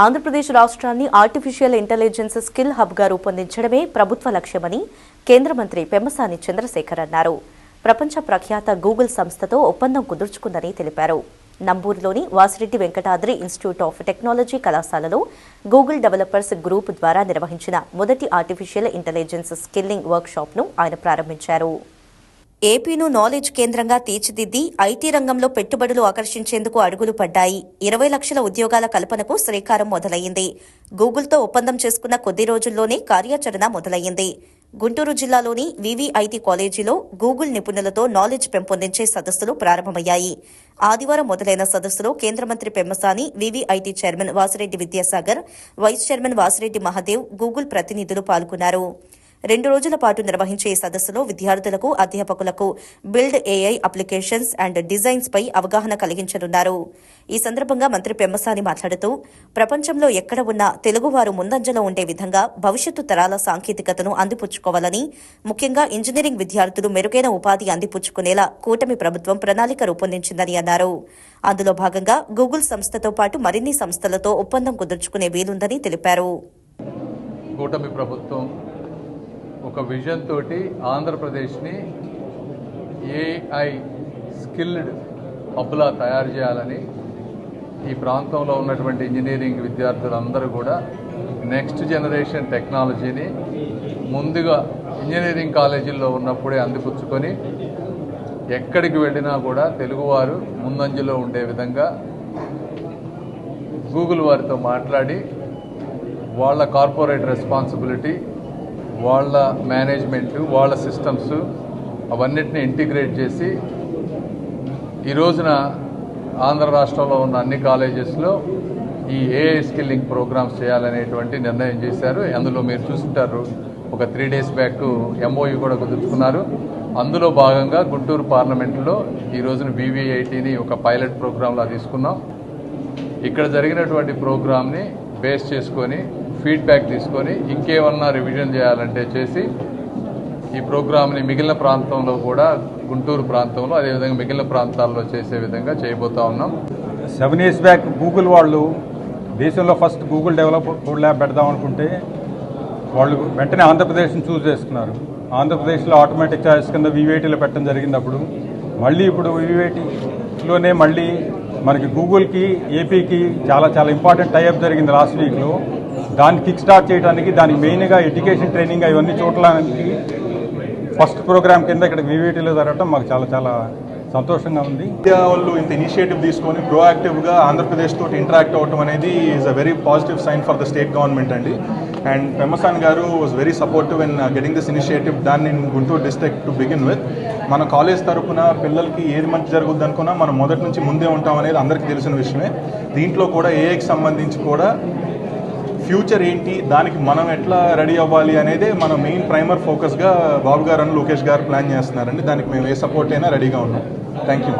ఆంధ్రప్రదేశ్ రాష్ట్రాన్ని artificial intelligence skill హబ్గా రూపొందించడమే ప్రభుత్వ లక్ష్యమని కేంద్ర మంత్రి పెమ్మసాని చంద్రశేఖర్ అన్నారు. ప్రపంచ ప్రఖ్యాత గూగుల్ సంస్థతో ఒప్పందం కుదుర్చుకుందని తెలిపారు. నంబూరులోని Vasireddy Venkatadri institute of technology కళాశాలలో గూగుల్ డెవలపర్స్ గ్రూప్ ద్వారా నిర్వహించిన మొదటి ఆర్టిఫిషియల్ ఇంటెలిజెన్స్ స్కిల్లింగ్ వర్క్షాప్ను ఆయన ప్రారంభించారు. ఏపీను నాలెడ్జ్ కేంద్రంగా తీర్చిదిద్ది ఐటీ రంగంలో పెట్టుబడులు ఆకర్షించేందుకు అడుగులు పడ్డాయి. 20 లక్షల ఉద్యోగాల కల్పనకు శ్రీకారం మొదలయ్యింది. గూగుల్తో ఒప్పందం చేసుకున్న కొద్ది రోజుల్లోనే కార్యాచరణ మొదలయ్యింది. గుంటూరు జిల్లాలోని వివిఐటి కాలేజీలో గూగుల్ నిపుణులతో నాలెడ్జ్ పెంపొందించే సదస్సులు ప్రారంభమయ్యాయి. ఆదివారం మొదలైన సదస్సులో కేంద్ర మంత్రి Pemmasani, VVIT chairman Vasireddy Vidyasagar, vice chairman Vasireddy Mahadev, Google ప్రతినిధులు పాల్గొన్నారు. 2 రోజుల పాటు నిర్వహించే ఈ సదస్సులో విద్యార్థులకు, అధ్యాపకులకు build AI applications and designs పై అవగాహన కలిగించనున్నారు. ఈ సందర్భంగా మంత్రి పెమ్మసాని మాట్లాడుతూ, ప్రపంచంలో ఎక్కడ ఉన్నా తెలుగువారు ముందంజలో ఉండే విధంగా భవిష్యత్తు తరాల సాంకేతికతను అందిపుచ్చుకోవాలని, ముఖ్యంగా ఇంజనీరింగ్ విద్యార్థులు మెరుగైన ఉపాధి అందిపుచ్చుకునేలా కూటమి ప్రభుత్వం ప్రణాళిక రూపొందించిందని అన్నారు. అందులో భాగంగా గూగుల్ సంస్థతో పాటు మరిన్ని సంస్థలతో ఒప్పందం కుదుర్చుకునే వీలుందని తెలిపారు. కూటమి ప్రభుత్వం ఒక విజన్ తోటి ఆంధ్రప్రదేశ్ని ఏఐ స్కిల్డ్ హబ్లా తయారు చేయాలని, ఈ ప్రాంతంలో ఉన్నటువంటి ఇంజనీరింగ్ విద్యార్థులందరూ కూడా నెక్స్ట్ జనరేషన్ టెక్నాలజీని ముందుగా ఇంజనీరింగ్ కాలేజీల్లో ఉన్నప్పుడే అందిపుచ్చుకొని ఎక్కడికి వెళ్ళినా కూడా తెలుగువారు ముందంజలో ఉండే విధంగా గూగుల్ వారితో మాట్లాడి వాళ్ళ కార్పొరేట్ రెస్పాన్సిబిలిటీ, వాళ్ళ మేనేజ్మెంటు, వాళ్ళ సిస్టమ్స్ అవన్నిటిని ఇంటిగ్రేట్ చేసి ఈ రోజున ఆంధ్ర రాష్ట్రంలో ఉన్న అన్ని కాలేజెస్లో ఈ ఏఐ స్కిల్లింగ్ ప్రోగ్రామ్స్ చేయాలనేటువంటి నిర్ణయం చేశారు. అందులో మీరు చూస్తుంటారు, ఒక 3 days బ్యాక్ ఎంఓయూ కూడా కుదుర్చుకున్నారు. అందులో భాగంగా గుంటూరు పార్లమెంట్లో ఈ రోజున వివిఐటిని ఒక పైలట్ ప్రోగ్రాంలా తీసుకున్నాం. ఇక్కడ జరిగినటువంటి ప్రోగ్రామ్ని బేస్ చేసుకొని ఫీడ్బ్యాక్ తీసుకొని ఇంకేమన్నా రివిజన్ చేయాలంటే చేసి ఈ ప్రోగ్రామ్ని మిగిలిన ప్రాంతంలో కూడా, గుంటూరు ప్రాంతంలో అదేవిధంగా మిగిలిన ప్రాంతాల్లో చేసే విధంగా చేయబోతా ఉన్నాం. 7 years బ్యాక్ గూగుల్ వాళ్ళు దేశంలో ఫస్ట్ గూగుల్ డెవలపర్ ల్యాబ్ పెడదాం అనుకుంటే వాళ్ళు వెంటనే ఆంధ్రప్రదేశ్ని చూస్ చేసుకున్నారు. ఆంధ్రప్రదేశ్లో ఆటోమేటిక్ చాయిస్ కింద వివిఐటీలో పెట్టడం జరిగినప్పుడు మళ్ళీ ఇప్పుడు వివిఐటీలోనే మళ్ళీ మనకి గూగుల్కి, ఏపీకి చాలా చాలా ఇంపార్టెంట్ టైఅప్ జరిగింది లాస్ట్ వీక్లో. దాన్ని కిక్ స్టార్ట్ చేయడానికి, దానికి మెయిన్గా ఎడ్యుకేషన్ ట్రైనింగ్ ఇవన్నీ చూడడానికి ఫస్ట్ ప్రోగ్రామ్ కింద ఇక్కడ వివిఐటీలో జరగడం మాకు చాలా చాలా సంతోషంగా ఉంది. ఇండియా వాళ్ళు ఇంత ఇనిషియేటివ్ తీసుకొని ప్రోయాక్టివ్గా ఆంధ్రప్రదేశ్ తోటి ఇంటరాక్ట్ అవ్వడం అనేది is a very positive sign for the state government అండి. అండ్ పెమ్మసాని గారు was very supportive in getting this initiative done in Guntur district to begin with. మన కాలేజ్ తరఫున పిల్లలకి ఏది మంచి జరుగుద్ది అనుకున్నా మనం మొదటి నుంచి ముందే ఉంటాం అనేది అందరికీ తెలిసిన విషయమే. దీంట్లో కూడా ఏఐకి సంబంధించి కూడా ఫ్యూచర్ ఏంటి, దానికి మనం ఎట్లా రెడీ అవ్వాలి అనేదే మన మెయిన్ ప్రైమర్ ఫోకస్గా బాబు గారు అని లోకేష్ గారు ప్లాన్ చేస్తున్నారండి. దానికి మేము ఏ సపోర్ట్ అయినా రెడీగా ఉన్నాం. Thank you.